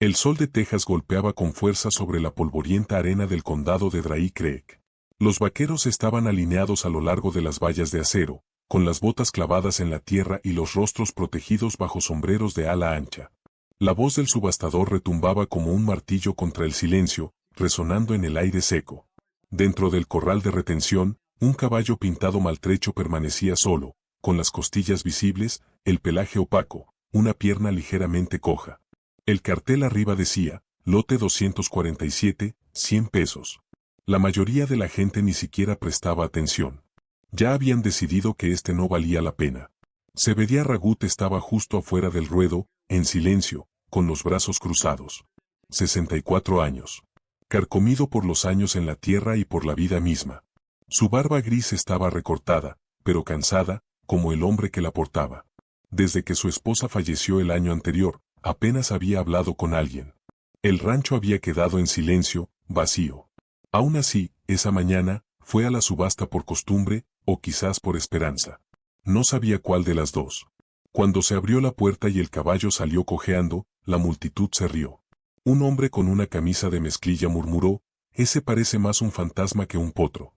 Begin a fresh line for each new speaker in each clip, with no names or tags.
El sol de Texas golpeaba con fuerza sobre la polvorienta arena del condado de Dry Creek. Los vaqueros estaban alineados a lo largo de las vallas de acero, con las botas clavadas en la tierra y los rostros protegidos bajo sombreros de ala ancha. La voz del subastador retumbaba como un martillo contra el silencio, resonando en el aire seco. Dentro del corral de retención, un caballo pintado maltrecho permanecía solo, con las costillas visibles, el pelaje opaco, una pierna ligeramente coja. El cartel arriba decía, lote 247, 100 pesos. La mayoría de la gente ni siquiera prestaba atención. Ya habían decidido que este no valía la pena. Zebediah Ragut estaba justo afuera del ruedo, en silencio, con los brazos cruzados. 64 años. Carcomido por los años en la tierra y por la vida misma. Su barba gris estaba recortada, pero cansada, como el hombre que la portaba. Desde que su esposa falleció el año anterior, apenas había hablado con alguien. El rancho había quedado en silencio, vacío. Aún así, esa mañana, fue a la subasta por costumbre, o quizás por esperanza. No sabía cuál de las dos. Cuando se abrió la puerta y el caballo salió cojeando, la multitud se rió. Un hombre con una camisa de mezclilla murmuró, ese parece más un fantasma que un potro.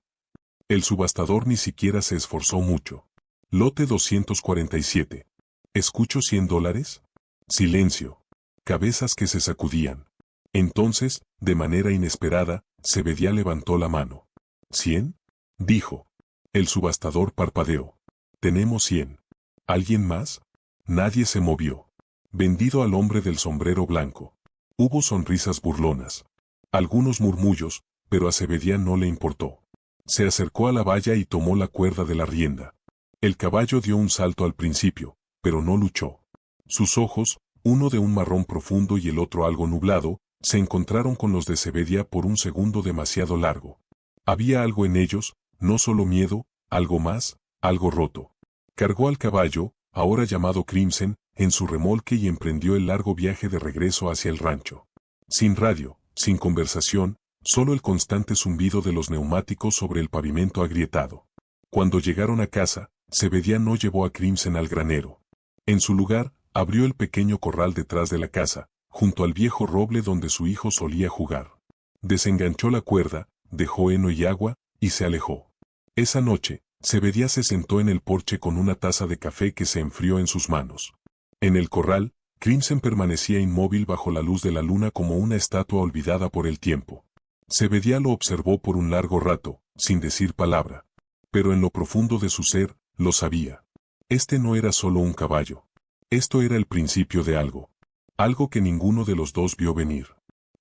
El subastador ni siquiera se esforzó mucho. Lote 247. ¿Escucho $100? Silencio. Cabezas que se sacudían. Entonces, de manera inesperada, Zebediah levantó la mano. ¿100? Dijo. El subastador parpadeó. Tenemos 100. ¿Alguien más? Nadie se movió. Vendido al hombre del sombrero blanco. Hubo sonrisas burlonas. Algunos murmullos, pero a Zebediah no le importó. Se acercó a la valla y tomó la cuerda de la rienda. El caballo dio un salto al principio, pero no luchó. Sus ojos, uno de un marrón profundo y el otro algo nublado, se encontraron con los de Zebediah por un segundo demasiado largo. Había algo en ellos, no solo miedo, algo más, algo roto. Cargó al caballo, ahora llamado Crimson, en su remolque y emprendió el largo viaje de regreso hacia el rancho. Sin radio, sin conversación, solo el constante zumbido de los neumáticos sobre el pavimento agrietado. Cuando llegaron a casa, Zebediah no llevó a Crimson al granero. En su lugar, abrió el pequeño corral detrás de la casa, junto al viejo roble donde su hijo solía jugar. Desenganchó la cuerda, dejó heno y agua, y se alejó. Esa noche, Zebediah se sentó en el porche con una taza de café que se enfrió en sus manos. En el corral, Crimson permanecía inmóvil bajo la luz de la luna como una estatua olvidada por el tiempo. Zebediah lo observó por un largo rato, sin decir palabra. Pero en lo profundo de su ser, lo sabía. Este no era solo un caballo. Esto era el principio de algo. Algo que ninguno de los dos vio venir.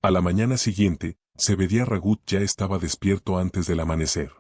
A la mañana siguiente, Zebediah Ragut ya estaba despierto antes del amanecer.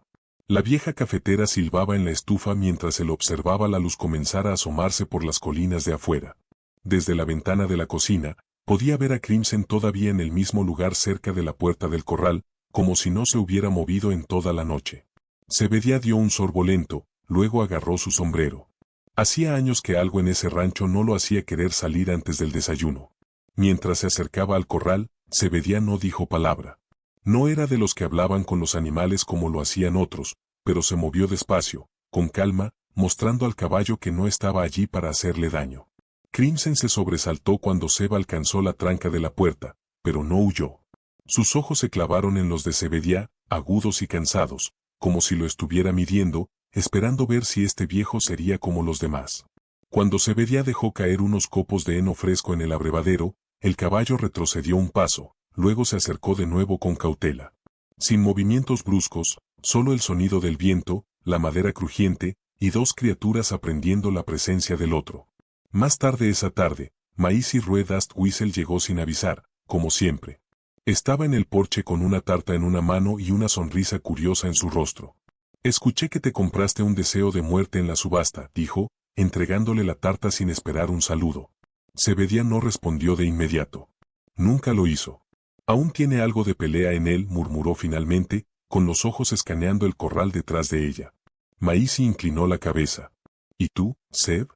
La vieja cafetera silbaba en la estufa mientras él observaba la luz comenzar a asomarse por las colinas de afuera. Desde la ventana de la cocina, podía ver a Crimson todavía en el mismo lugar cerca de la puerta del corral, como si no se hubiera movido en toda la noche. Zebediah dio un sorbo lento, luego agarró su sombrero. Hacía años que algo en ese rancho no lo hacía querer salir antes del desayuno. Mientras se acercaba al corral, Zebediah no dijo palabra. No era de los que hablaban con los animales como lo hacían otros, pero se movió despacio, con calma, mostrando al caballo que no estaba allí para hacerle daño. Crimson se sobresaltó cuando Zeba alcanzó la tranca de la puerta, pero no huyó. Sus ojos se clavaron en los de Zebediah, agudos y cansados, como si lo estuviera midiendo, esperando ver si este viejo sería como los demás. Cuando Zebediah dejó caer unos copos de heno fresco en el abrevadero, el caballo retrocedió un paso, luego se acercó de nuevo con cautela. Sin movimientos bruscos, solo el sonido del viento, la madera crujiente, y dos criaturas aprendiendo la presencia del otro. Más tarde esa tarde, Maíz y Red Ast Whistle llegó sin avisar, como siempre. Estaba en el porche con una tarta en una mano y una sonrisa curiosa en su rostro. Escuché que te compraste un deseo de muerte en la subasta, dijo, entregándole la tarta sin esperar un saludo. Zebediah no respondió de inmediato. Nunca lo hizo. Aún tiene algo de pelea en él, murmuró finalmente, con los ojos escaneando el corral detrás de ella. Maíz inclinó la cabeza. ¿Y tú, Zeb?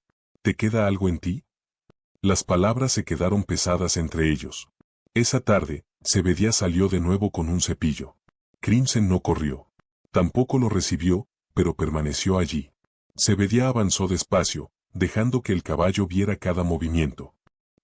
¿Te queda algo en ti? Las palabras se quedaron pesadas entre ellos. Esa tarde, Zebediah salió de nuevo con un cepillo. Crimson no corrió. Tampoco lo recibió, pero permaneció allí. Zebediah avanzó despacio, dejando que el caballo viera cada movimiento.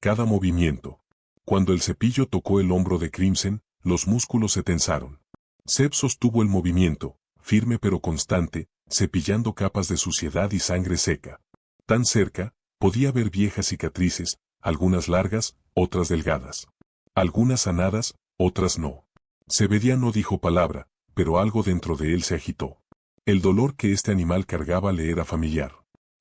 Cada movimiento. Cuando el cepillo tocó el hombro de Crimson, los músculos se tensaron. Seb sostuvo el movimiento, firme pero constante, cepillando capas de suciedad y sangre seca. Tan cerca, podía ver viejas cicatrices, algunas largas, otras delgadas. Algunas sanadas, otras no. Zebedía no dijo palabra, pero algo dentro de él se agitó. El dolor que este animal cargaba le era familiar.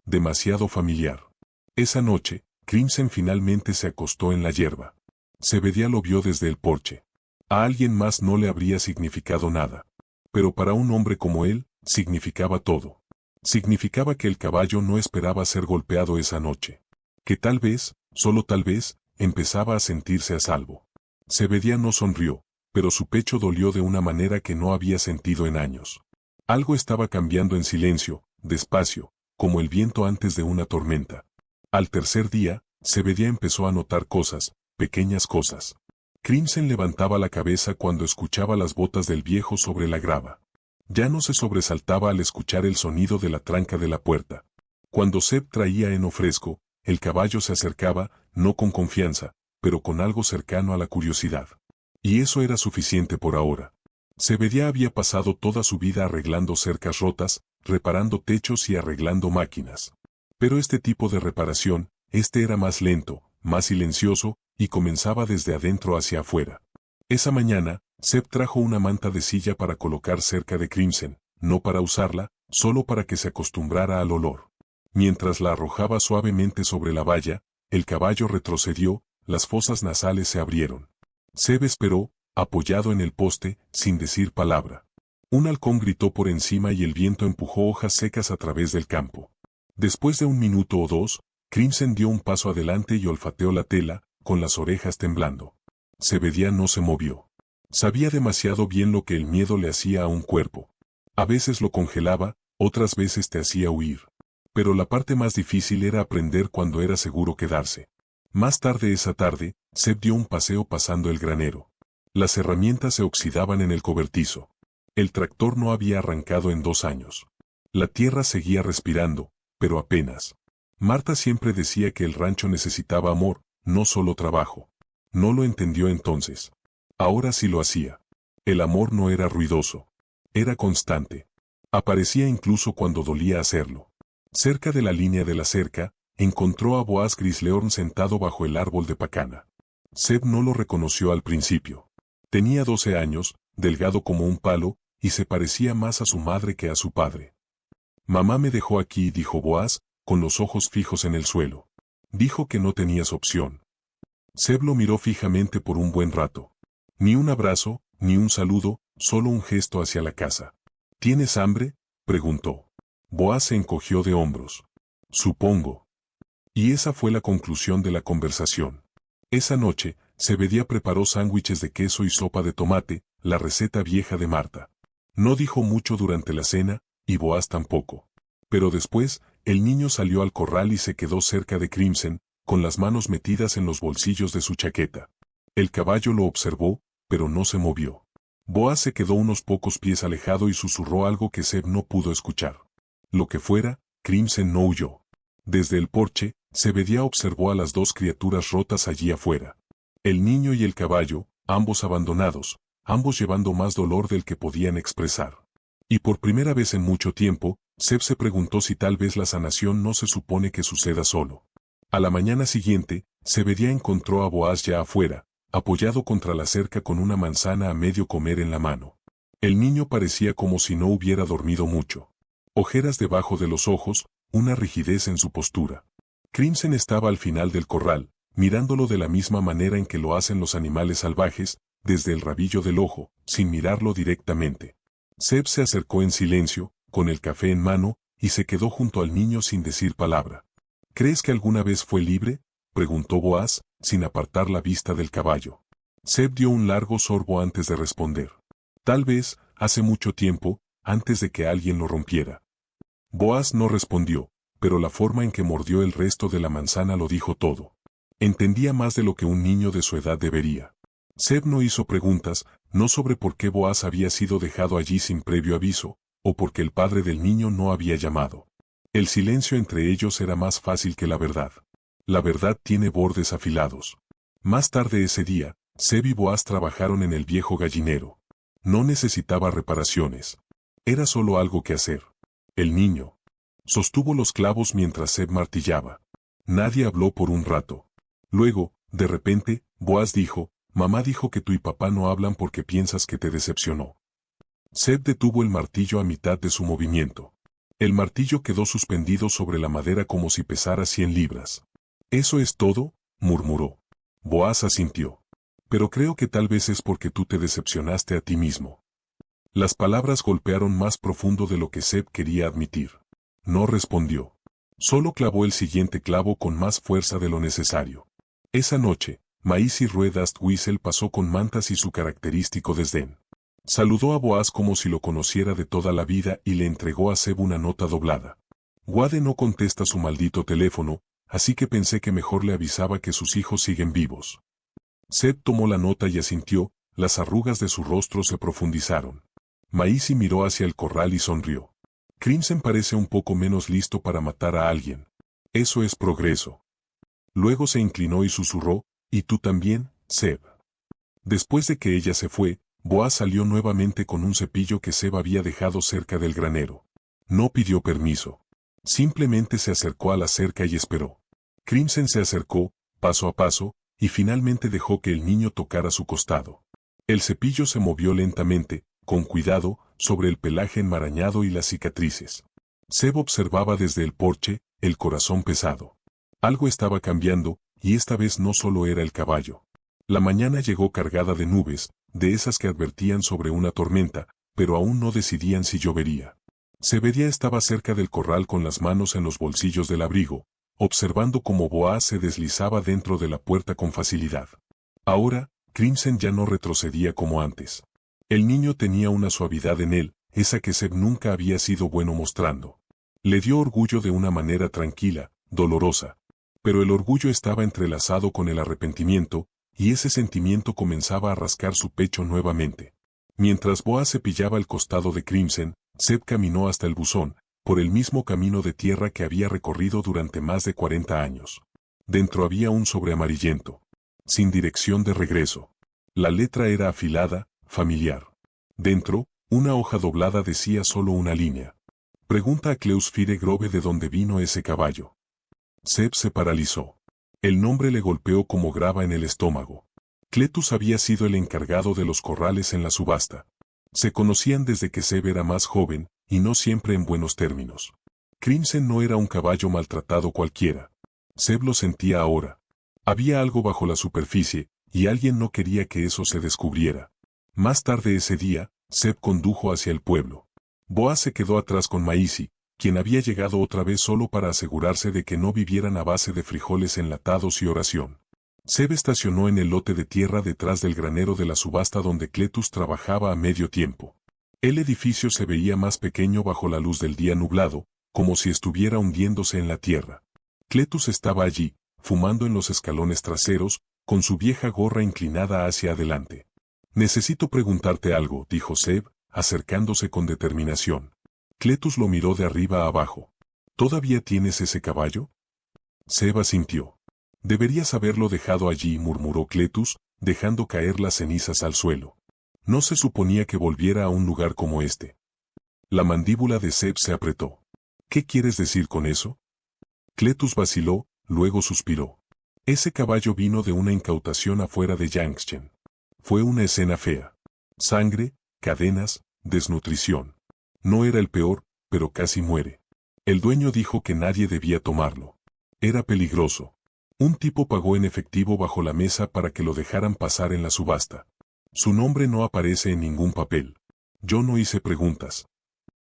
Demasiado familiar. Esa noche, Crimson finalmente se acostó en la hierba. Zebedía lo vio desde el porche. A alguien más no le habría significado nada. Pero para un hombre como él, significaba todo. Significaba que el caballo no esperaba ser golpeado esa noche. Que tal vez, solo tal vez, empezaba a sentirse a salvo. Zebedía no sonrió, pero su pecho dolió de una manera que no había sentido en años. Algo estaba cambiando en silencio, despacio, como el viento antes de una tormenta. Al tercer día, Zebedía empezó a notar cosas, pequeñas cosas. Crimson levantaba la cabeza cuando escuchaba las botas del viejo sobre la grava. Ya no se sobresaltaba al escuchar el sonido de la tranca de la puerta. Cuando Zeb traía heno fresco, el caballo se acercaba, no con confianza, pero con algo cercano a la curiosidad. Y eso era suficiente por ahora. Zebedía había pasado toda su vida arreglando cercas rotas, reparando techos y arreglando máquinas. Pero este tipo de reparación, era más lento, más silencioso, y comenzaba desde adentro hacia afuera. Esa mañana, Zeb trajo una manta de silla para colocar cerca de Crimson, no para usarla, solo para que se acostumbrara al olor. Mientras la arrojaba suavemente sobre la valla, el caballo retrocedió, las fosas nasales se abrieron. Zeb esperó, apoyado en el poste, sin decir palabra. Un halcón gritó por encima y el viento empujó hojas secas a través del campo. Después de un minuto o dos, Crimson dio un paso adelante y olfateó la tela, con las orejas temblando. Zebedía no se movió. Sabía demasiado bien lo que el miedo le hacía a un cuerpo. A veces lo congelaba, otras veces te hacía huir. Pero la parte más difícil era aprender cuando era seguro quedarse. Más tarde esa tarde, Zeb dio un paseo pasando el granero. Las herramientas se oxidaban en el cobertizo. El tractor no había arrancado en 2 años. La tierra seguía respirando, pero apenas. Marta siempre decía que el rancho necesitaba amor, no solo trabajo. No lo entendió entonces. Ahora sí lo hacía. El amor no era ruidoso. Era constante. Aparecía incluso cuando dolía hacerlo. Cerca de la línea de la cerca, encontró a Boaz Grisleorn sentado bajo el árbol de pacana. Zeb no lo reconoció al principio. Tenía 12 años, delgado como un palo, y se parecía más a su madre que a su padre. «Mamá me dejó aquí», dijo Boaz, con los ojos fijos en el suelo. «Dijo que no tenías opción». Zeb lo miró fijamente por un buen rato. Ni un abrazo, ni un saludo, solo un gesto hacia la casa. «¿Tienes hambre?», preguntó. Boaz se encogió de hombros. «Supongo». Y esa fue la conclusión de la conversación. Esa noche, Zebedía preparó sándwiches de queso y sopa de tomate, la receta vieja de Marta. No dijo mucho durante la cena, y Boaz tampoco. Pero después, el niño salió al corral y se quedó cerca de Crimson, con las manos metidas en los bolsillos de su chaqueta. El caballo lo observó, pero no se movió. Boaz se quedó unos pocos pies alejado y susurró algo que Zeb no pudo escuchar. Lo que fuera, Crimson no huyó. Desde el porche, Zebedía observó a las 2 criaturas rotas allí afuera. El niño y el caballo, ambos abandonados, ambos llevando más dolor del que podían expresar. Y por primera vez en mucho tiempo, Zeb se preguntó si tal vez la sanación no se supone que suceda solo. A la mañana siguiente, Zebedía encontró a Boaz ya afuera, apoyado contra la cerca con una manzana a medio comer en la mano. El niño parecía como si no hubiera dormido mucho. Ojeras debajo de los ojos, una rigidez en su postura. Crimson estaba al final del corral, mirándolo de la misma manera en que lo hacen los animales salvajes, desde el rabillo del ojo, sin mirarlo directamente. Zeb se acercó en silencio, con el café en mano, y se quedó junto al niño sin decir palabra. ¿Crees que alguna vez fue libre?, preguntó Boaz, sin apartar la vista del caballo. Zeb dio un largo sorbo antes de responder. Tal vez, hace mucho tiempo, antes de que alguien lo rompiera. Boaz no respondió, pero la forma en que mordió el resto de la manzana lo dijo todo. Entendía más de lo que un niño de su edad debería. Zeb no hizo preguntas, no sobre por qué Boaz había sido dejado allí sin previo aviso, o porque el padre del niño no había llamado. El silencio entre ellos era más fácil que la verdad. La verdad tiene bordes afilados. Más tarde ese día, Seb y Boaz trabajaron en el viejo gallinero. No necesitaba reparaciones. Era solo algo que hacer. El niño sostuvo los clavos mientras Seb martillaba. Nadie habló por un rato. Luego, de repente, Boaz dijo, «Mamá dijo que tú y papá no hablan porque piensas que te decepcionó». Seb detuvo el martillo a mitad de su movimiento. El martillo quedó suspendido sobre la madera como si pesara 100 libras. «¿Eso es todo?», murmuró. Boaz asintió. «Pero creo que tal vez es porque tú te decepcionaste a ti mismo». Las palabras golpearon más profundo de lo que Seb quería admitir. No respondió. Solo clavó el siguiente clavo con más fuerza de lo necesario. Esa noche, Maisy Red Astwisel pasó con mantas y su característico desdén. Saludó a Boaz como si lo conociera de toda la vida y le entregó a Seb una nota doblada. «Wade no contesta su maldito teléfono, así que pensé que mejor le avisaba que sus hijos siguen vivos». Seb tomó la nota y asintió, las arrugas de su rostro se profundizaron. Maisy miró hacia el corral y sonrió. «Crimson parece un poco menos listo para matar a alguien. Eso es progreso». Luego se inclinó y susurró, «¿Y tú también, Seb?». Después de que ella se fue, Boaz salió nuevamente con un cepillo que Seb había dejado cerca del granero. No pidió permiso. Simplemente se acercó a la cerca y esperó. Crimson se acercó, paso a paso, y finalmente dejó que el niño tocara su costado. El cepillo se movió lentamente, con cuidado, sobre el pelaje enmarañado y las cicatrices. Seb observaba desde el porche, el corazón pesado. Algo estaba cambiando, y esta vez no solo era el caballo. La mañana llegó cargada de nubes, de esas que advertían sobre una tormenta, pero aún no decidían si llovería. Zebedia estaba cerca del corral con las manos en los bolsillos del abrigo, observando cómo Boaz se deslizaba dentro de la puerta con facilidad. Ahora, Crimson ya no retrocedía como antes. El niño tenía una suavidad en él, esa que Seb nunca había sido bueno mostrando. Le dio orgullo de una manera tranquila, dolorosa. Pero el orgullo estaba entrelazado con el arrepentimiento, y ese sentimiento comenzaba a rascar su pecho nuevamente. Mientras Boaz cepillaba el costado de Crimson, Seb caminó hasta el buzón, por el mismo camino de tierra que había recorrido durante más de 40 años. Dentro había un sobre amarillento. Sin dirección de regreso. La letra era afilada, familiar. Dentro, una hoja doblada decía solo una línea. Pregunta a Cleus Fire Grove de dónde vino ese caballo. Seb se paralizó. El nombre le golpeó como grava en el estómago. Cletus había sido el encargado de los corrales en la subasta. Se conocían desde que Seb era más joven, y no siempre en buenos términos. Crimson no era un caballo maltratado cualquiera. Seb lo sentía ahora. Había algo bajo la superficie, y alguien no quería que eso se descubriera. Más tarde ese día, Seb condujo hacia el pueblo. Boaz se quedó atrás con Maisy, quien había llegado otra vez solo para asegurarse de que no vivieran a base de frijoles enlatados y oración. Seb estacionó en el lote de tierra detrás del granero de la subasta donde Cletus trabajaba a medio tiempo. El edificio se veía más pequeño bajo la luz del día nublado, como si estuviera hundiéndose en la tierra. Cletus estaba allí, fumando en los escalones traseros, con su vieja gorra inclinada hacia adelante. «Necesito preguntarte algo», dijo Seb, acercándose con determinación. Cletus lo miró de arriba a abajo. «¿Todavía tienes ese caballo?». Seb asintió. «Deberías haberlo dejado allí», murmuró Cletus, dejando caer las cenizas al suelo. «No se suponía que volviera a un lugar como este». La mandíbula de Seb se apretó. «¿Qué quieres decir con eso?». Cletus vaciló, luego suspiró. «Ese caballo vino de una incautación afuera de Yangtze. Fue una escena fea. Sangre, cadenas, desnutrición. No era el peor, pero casi muere. El dueño dijo que nadie debía tomarlo. Era peligroso. Un tipo pagó en efectivo bajo la mesa para que lo dejaran pasar en la subasta. Su nombre no aparece en ningún papel. Yo no hice preguntas».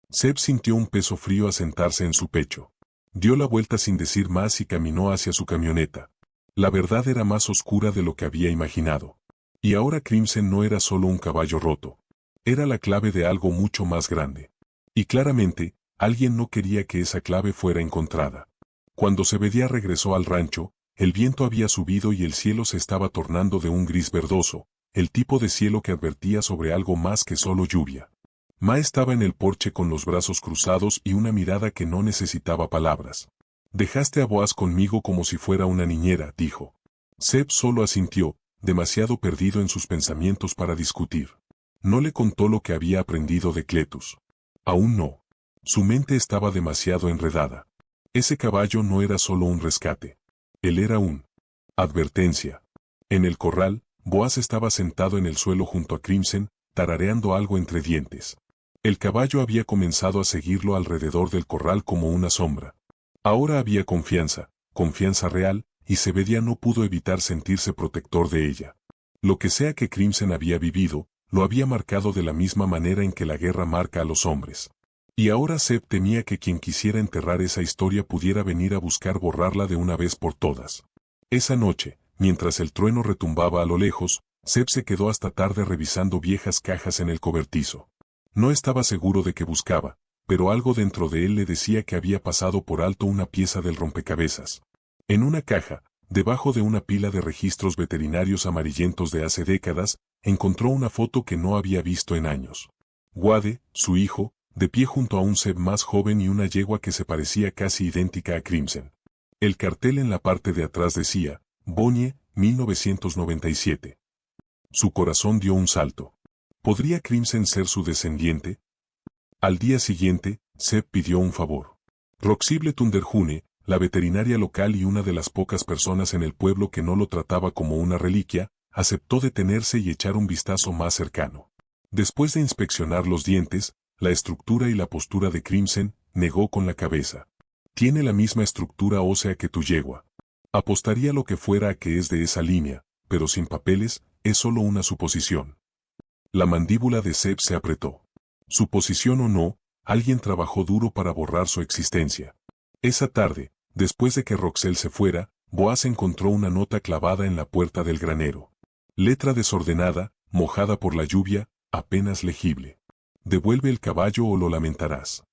Seb sintió un peso frío asentarse en su pecho. Dio la vuelta sin decir más y caminó hacia su camioneta. La verdad era más oscura de lo que había imaginado. Y ahora Crimson no era solo un caballo roto. Era la clave de algo mucho más grande. Y claramente, alguien no quería que esa clave fuera encontrada. Cuando Zebedia regresó al rancho, el viento había subido y el cielo se estaba tornando de un gris verdoso, el tipo de cielo que advertía sobre algo más que solo lluvia. Ma estaba en el porche con los brazos cruzados y una mirada que no necesitaba palabras. «Dejaste a Boaz conmigo como si fuera una niñera», dijo. Seb solo asintió, demasiado perdido en sus pensamientos para discutir. No le contó lo que había aprendido de Cletus. Aún no. Su mente estaba demasiado enredada. Ese caballo no era solo un rescate. Él era un advertencia. En el corral, Boaz estaba sentado en el suelo junto a Crimson, tarareando algo entre dientes. El caballo había comenzado a seguirlo alrededor del corral como una sombra. Ahora había confianza real, y Zebedia no pudo evitar sentirse protector de ella. Lo que sea que Crimson había vivido, lo había marcado de la misma manera en que la guerra marca a los hombres. Y ahora Zeb temía que quien quisiera enterrar esa historia pudiera venir a buscar borrarla de una vez por todas. Esa noche, mientras el trueno retumbaba a lo lejos, Zeb se quedó hasta tarde revisando viejas cajas en el cobertizo. No estaba seguro de qué buscaba, pero algo dentro de él le decía que había pasado por alto una pieza del rompecabezas. En una caja, debajo de una pila de registros veterinarios amarillentos de hace décadas, encontró una foto que no había visto en años. Wade, su hijo, de pie junto a un Zeb más joven y una yegua que se parecía casi idéntica a Crimson. El cartel en la parte de atrás decía, Bonnie, 1997. Su corazón dio un salto. ¿Podría Crimson ser su descendiente? Al día siguiente, Zeb pidió un favor. Roxible Tunderjune, la veterinaria local y una de las pocas personas en el pueblo que no lo trataba como una reliquia, aceptó detenerse y echar un vistazo más cercano. Después de inspeccionar los dientes, la estructura y la postura de Crimson, negó con la cabeza. Tiene la misma estructura ósea que tu yegua. Apostaría lo que fuera a que es de esa línea, pero sin papeles, es solo una suposición. La mandíbula de Zeb se apretó. Suposición o no, alguien trabajó duro para borrar su existencia. Esa tarde, después de que Roxel se fuera, Boaz encontró una nota clavada en la puerta del granero. Letra desordenada, mojada por la lluvia, apenas legible. Devuelve el caballo o lo lamentarás.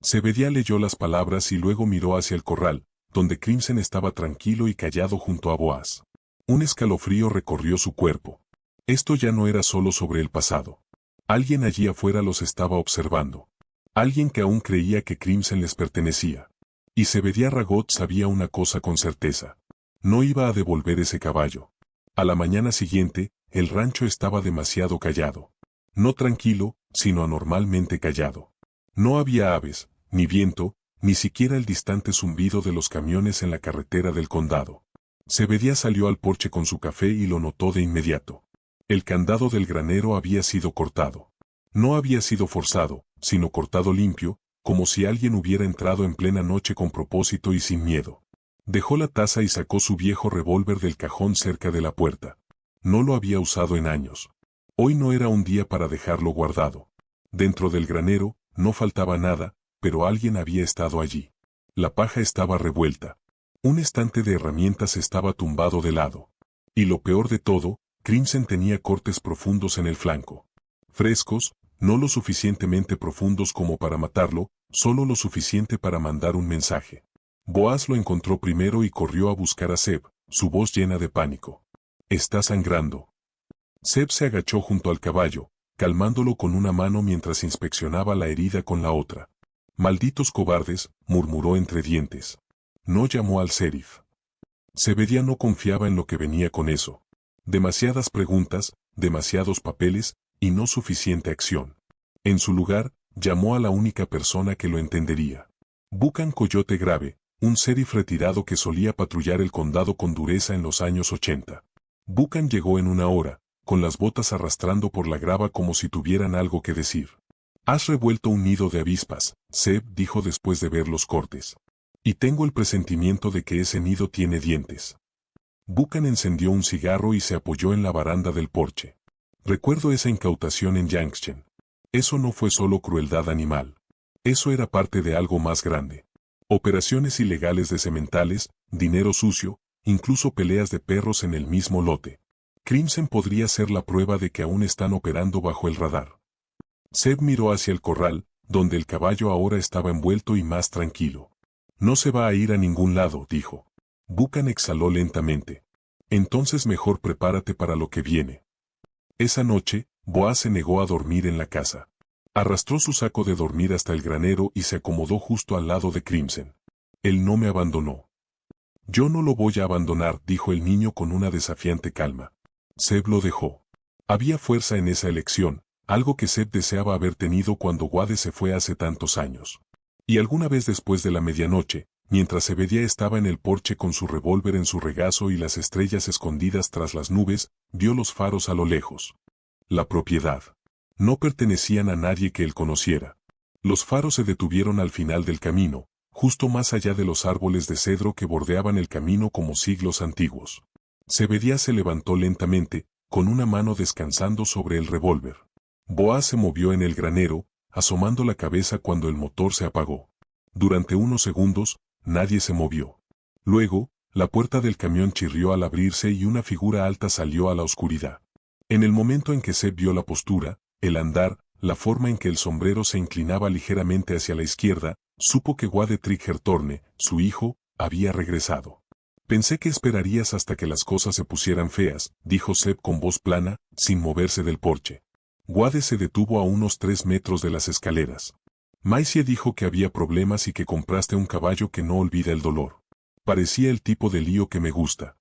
Zebedia leyó las palabras y luego miró hacia el corral, donde Crimson estaba tranquilo y callado junto a Boaz. Un escalofrío recorrió su cuerpo. Esto ya no era solo sobre el pasado. Alguien allí afuera los estaba observando. Alguien que aún creía que Crimson les pertenecía. Y Zebedia Ragot sabía una cosa con certeza. No iba a devolver ese caballo. A la mañana siguiente, el rancho estaba demasiado callado. No tranquilo, sino anormalmente callado. No había aves, ni viento, ni siquiera el distante zumbido de los camiones en la carretera del condado. Zebedia salió al porche con su café y lo notó de inmediato. El candado del granero había sido cortado. No había sido forzado, sino cortado limpio, como si alguien hubiera entrado en plena noche con propósito y sin miedo. Dejó la taza y sacó su viejo revólver del cajón cerca de la puerta. No lo había usado en años. Hoy no era un día para dejarlo guardado. Dentro del granero, no faltaba nada, pero alguien había estado allí. La paja estaba revuelta. Un estante de herramientas estaba tumbado de lado. Y lo peor de todo, Crimson tenía cortes profundos en el flanco. Frescos, no lo suficientemente profundos como para matarlo, solo lo suficiente para mandar un mensaje. Boaz lo encontró primero y corrió a buscar a Zeb, su voz llena de pánico. Está sangrando. Zeb se agachó junto al caballo, calmándolo con una mano mientras inspeccionaba la herida con la otra. Malditos cobardes, murmuró entre dientes. No llamó al sheriff. Zebedia no confiaba en lo que venía con eso. Demasiadas preguntas, demasiados papeles, y no suficiente acción. En su lugar, llamó a la única persona que lo entendería. Buchan Coyote Grave, un sheriff retirado que solía patrullar el condado con dureza en los años 80. Buchan llegó en una hora, con las botas arrastrando por la grava como si tuvieran algo que decir. Has revuelto un nido de avispas, Zeb dijo después de ver los cortes. Y tengo el presentimiento de que ese nido tiene dientes. Buchan encendió un cigarro y se apoyó en la baranda del porche. Recuerdo esa incautación en Junction. Eso no fue solo crueldad animal. Eso era parte de algo más grande. Operaciones ilegales de sementales, dinero sucio, incluso peleas de perros en el mismo lote. Crimson podría ser la prueba de que aún están operando bajo el radar. Zeb miró hacia el corral, donde el caballo ahora estaba envuelto y más tranquilo. No se va a ir a ningún lado, dijo. Buchan exhaló lentamente. Entonces mejor prepárate para lo que viene. Esa noche, Boaz se negó a dormir en la casa. Arrastró su saco de dormir hasta el granero y se acomodó justo al lado de Crimson. Él no me abandonó. Yo no lo voy a abandonar, dijo el niño con una desafiante calma. Zeb lo dejó. Había fuerza en esa elección, algo que Zeb deseaba haber tenido cuando Wade se fue hace tantos años. Y alguna vez después de la medianoche, mientras Zebedía estaba en el porche con su revólver en su regazo y las estrellas escondidas tras las nubes, vio los faros a lo lejos. La propiedad. No pertenecían a nadie que él conociera. Los faros se detuvieron al final del camino, justo más allá de los árboles de cedro que bordeaban el camino como siglos antiguos. Zebedía se levantó lentamente, con una mano descansando sobre el revólver. Boaz se movió en el granero, asomando la cabeza cuando el motor se apagó. Durante unos segundos, nadie se movió. Luego, la puerta del camión chirrió al abrirse y una figura alta salió a la oscuridad. En el momento en que Zeb vio la postura, el andar, la forma en que el sombrero se inclinaba ligeramente hacia la izquierda, supo que Wade Triggerthorne, su hijo, había regresado. Pensé que esperarías hasta que las cosas se pusieran feas, dijo Zeb con voz plana, sin moverse del porche. Wade se detuvo a unos 3 metros de las escaleras. Maisie dijo que había problemas y que compraste un caballo que no olvida el dolor. Parecía el tipo de lío que me gusta.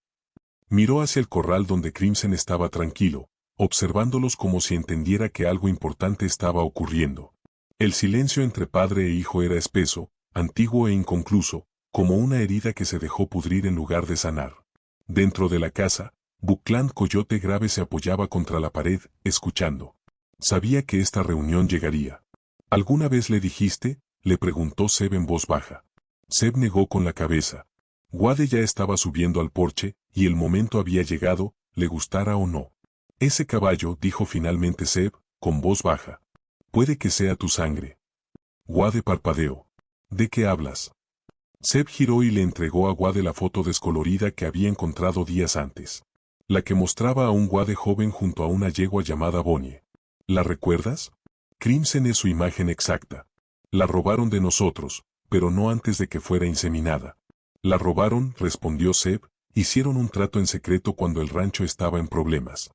Miró hacia el corral donde Crimson estaba tranquilo, observándolos como si entendiera que algo importante estaba ocurriendo. El silencio entre padre e hijo era espeso, antiguo e inconcluso, como una herida que se dejó pudrir en lugar de sanar. Dentro de la casa, Buckland Coyote Grave se apoyaba contra la pared, escuchando. Sabía que esta reunión llegaría. ¿Alguna vez le dijiste? Le preguntó Zeb en voz baja. Zeb negó con la cabeza. Wade ya estaba subiendo al porche, y el momento había llegado, le gustara o no. Ese caballo, dijo finalmente Zeb, con voz baja. Puede que sea tu sangre. Wade parpadeó. ¿De qué hablas? Zeb giró y le entregó a Wade la foto descolorida que había encontrado días antes. La que mostraba a un Wade joven junto a una yegua llamada Bonnie. ¿La recuerdas? Crimson es su imagen exacta. La robaron de nosotros, pero no antes de que fuera inseminada. La robaron, respondió Zeb, hicieron un trato en secreto cuando el rancho estaba en problemas.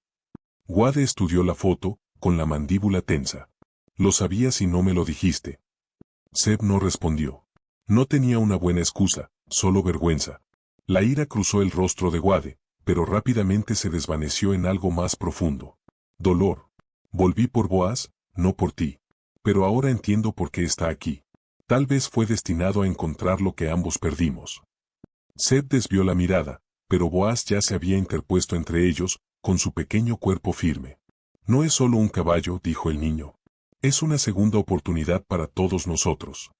Wade estudió la foto, con la mandíbula tensa. Lo sabías y no me lo dijiste. Zeb no respondió. No tenía una buena excusa, solo vergüenza. La ira cruzó el rostro de Wade, pero rápidamente se desvaneció en algo más profundo. Dolor. Volví por Boaz, no por ti. Pero ahora entiendo por qué está aquí. Tal vez fue destinado a encontrar lo que ambos perdimos. Zeb desvió la mirada, pero Boaz ya se había interpuesto entre ellos, con su pequeño cuerpo firme. No es solo un caballo, dijo el niño. Es una segunda oportunidad para todos nosotros.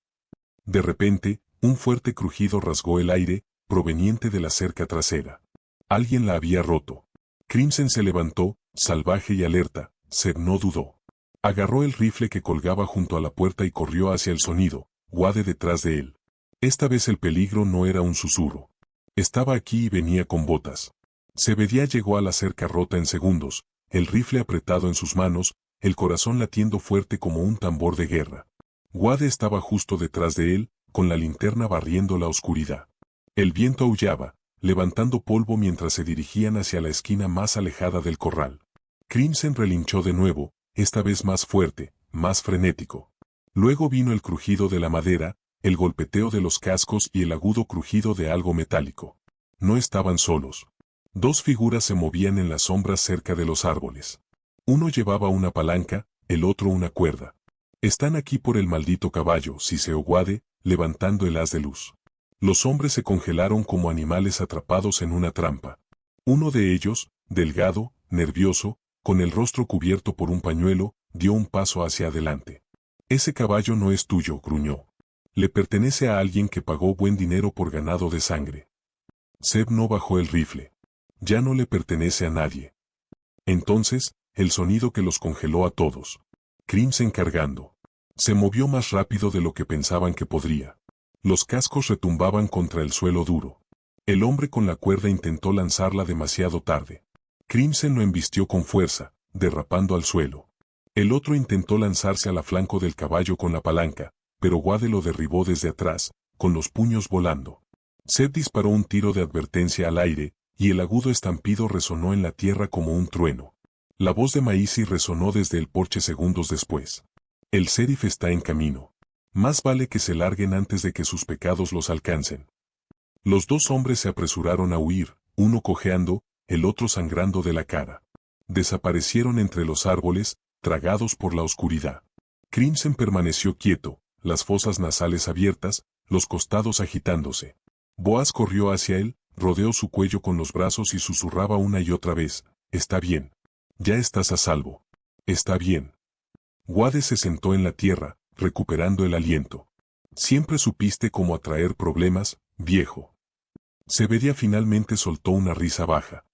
De repente, un fuerte crujido rasgó el aire, proveniente de la cerca trasera. Alguien la había roto. Crimson se levantó, salvaje y alerta. Zeb no dudó. Agarró el rifle que colgaba junto a la puerta y corrió hacia el sonido, Wade detrás de él. Esta vez el peligro no era un susurro. Estaba aquí y venía con botas. Zebedía llegó a la cerca rota en segundos, el rifle apretado en sus manos, el corazón latiendo fuerte como un tambor de guerra. Wade estaba justo detrás de él, con la linterna barriendo la oscuridad. El viento aullaba, levantando polvo mientras se dirigían hacia la esquina más alejada del corral. Crimson relinchó de nuevo, esta vez más fuerte, más frenético. Luego vino el crujido de la madera, el golpeteo de los cascos y el agudo crujido de algo metálico. No estaban solos. 2 figuras se movían en las sombras cerca de los árboles. Uno llevaba una palanca, el otro una cuerda. Están aquí por el maldito caballo, siseó Wade, levantando el haz de luz. Los hombres se congelaron como animales atrapados en una trampa. Uno de ellos, delgado, nervioso, con el rostro cubierto por un pañuelo, dio un paso hacia adelante. Ese caballo no es tuyo, gruñó. Le pertenece a alguien que pagó buen dinero por ganado de sangre. Zeb no bajó el rifle. Ya no le pertenece a nadie. Entonces, el sonido que los congeló a todos. Crimson cargando. Se movió más rápido de lo que pensaban que podría. Los cascos retumbaban contra el suelo duro. El hombre con la cuerda intentó lanzarla demasiado tarde. Crimson lo embistió con fuerza, derrapando al suelo. El otro intentó lanzarse al flanco del caballo con la palanca, pero Wade lo derribó desde atrás, con los puños volando. Zeb disparó un tiro de advertencia al aire, y el agudo estampido resonó en la tierra como un trueno. La voz de Maisie resonó desde el porche segundos después. El sheriff está en camino. Más vale que se larguen antes de que sus pecados los alcancen. Los dos hombres se apresuraron a huir, uno cojeando, el otro sangrando de la cara. Desaparecieron entre los árboles, tragados por la oscuridad. Crimson permaneció quieto, las fosas nasales abiertas, los costados agitándose. Boaz corrió hacia él, rodeó su cuello con los brazos y susurraba una y otra vez: «Está bien. Ya estás a salvo. Está bien». Wade se sentó en la tierra, recuperando el aliento. «Siempre supiste cómo atraer problemas, viejo». Zebedia finalmente soltó una risa baja.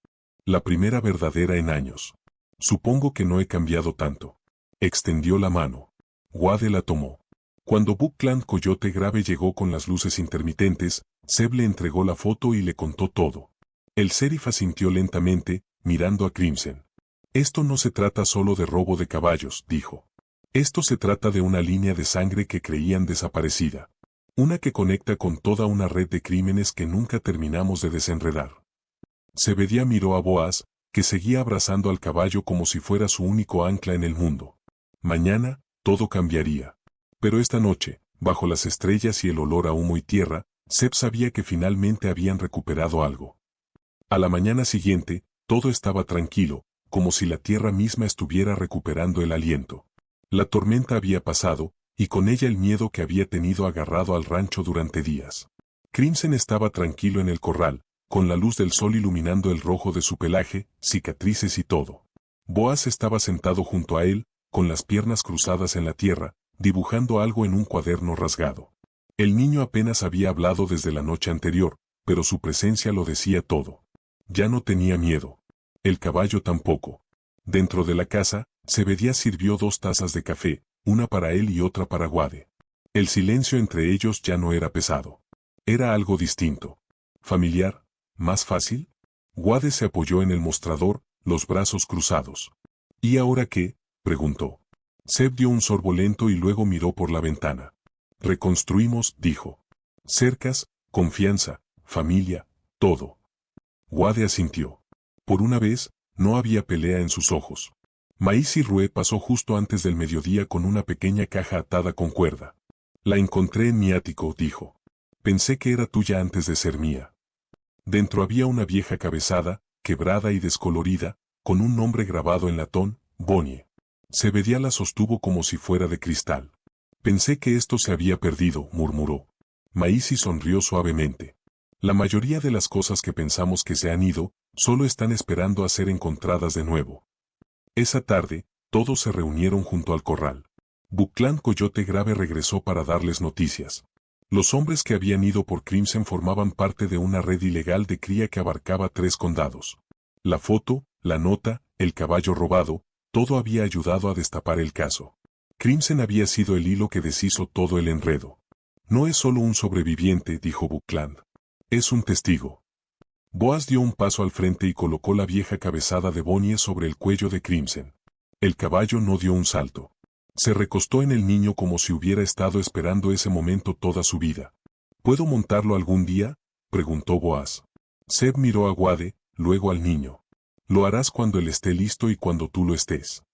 La primera verdadera en años. «Supongo que no he cambiado tanto». Extendió la mano. Wade la tomó. Cuando Buckland Coyote Grave llegó con las luces intermitentes, Zeb le entregó la foto y le contó todo. El sheriff asintió lentamente, mirando a Crimson. «Esto no se trata solo de robo de caballos», dijo. «Esto se trata de una línea de sangre que creían desaparecida. Una que conecta con toda una red de crímenes que nunca terminamos de desenredar». Zebedia miró a Boaz, que seguía abrazando al caballo como si fuera su único ancla en el mundo. Mañana, todo cambiaría. Pero esta noche, bajo las estrellas y el olor a humo y tierra, Zeb sabía que finalmente habían recuperado algo. A la mañana siguiente, todo estaba tranquilo, como si la tierra misma estuviera recuperando el aliento. La tormenta había pasado, y con ella el miedo que había tenido agarrado al rancho durante días. Crimson estaba tranquilo en el corral, con la luz del sol iluminando el rojo de su pelaje, cicatrices y todo. Boaz estaba sentado junto a él, con las piernas cruzadas en la tierra, dibujando algo en un cuaderno rasgado. El niño apenas había hablado desde la noche anterior, pero su presencia lo decía todo. Ya no tenía miedo. El caballo tampoco. Dentro de la casa, Zebedia sirvió 2 tazas de café, una para él y otra para Wade. El silencio entre ellos ya no era pesado. Era algo distinto. Familiar, más fácil. Wade se apoyó en el mostrador, los brazos cruzados. ¿Y ahora qué?, preguntó. Zeb dio un sorbo lento y luego miró por la ventana. «Reconstruimos», dijo. «Cercas, confianza, familia, todo». Wade asintió. Por una vez, no había pelea en sus ojos. Maíz y Rue pasó justo antes del mediodía con una pequeña caja atada con cuerda. «La encontré en mi ático», dijo. «Pensé que era tuya antes de ser mía». Dentro había una vieja cabezada, quebrada y descolorida, con un nombre grabado en latón: Bonnie. Zebedia la sostuvo como si fuera de cristal. «Pensé que esto se había perdido», murmuró. Maíz sonrió suavemente. «La mayoría de las cosas que pensamos que se han ido, solo están esperando a ser encontradas de nuevo». Esa tarde, todos se reunieron junto al corral. Buckland Coyote Grave regresó para darles noticias. Los hombres que habían ido por Crimson formaban parte de una red ilegal de cría que abarcaba 3 condados. La foto, la nota, el caballo robado, todo había ayudado a destapar el caso. Crimson había sido el hilo que deshizo todo el enredo. «No es solo un sobreviviente», dijo Buckland. «Es un testigo». Boaz dio un paso al frente y colocó la vieja cabezada de Bonnie sobre el cuello de Crimson. El caballo no dio un salto. Se recostó en el niño como si hubiera estado esperando ese momento toda su vida. «¿Puedo montarlo algún día?», preguntó Boaz. Zeb miró a Wade, luego al niño. «Lo harás cuando él esté listo y cuando tú lo estés».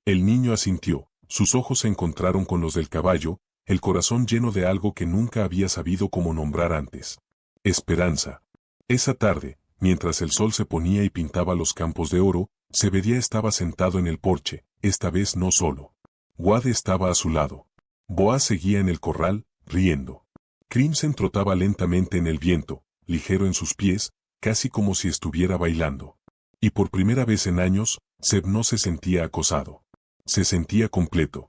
El niño asintió, sus ojos se encontraron con los del caballo, el corazón lleno de algo que nunca había sabido cómo nombrar antes. Esperanza. Esa tarde, mientras el sol se ponía y pintaba los campos de oro, Zebedia estaba sentado en el porche, esta vez no solo. Wade estaba a su lado. Boaz seguía en el corral, riendo. Crimson trotaba lentamente en el viento, ligero en sus pies, casi como si estuviera bailando. Y por primera vez en años, Zeb no se sentía acosado. Se sentía completo.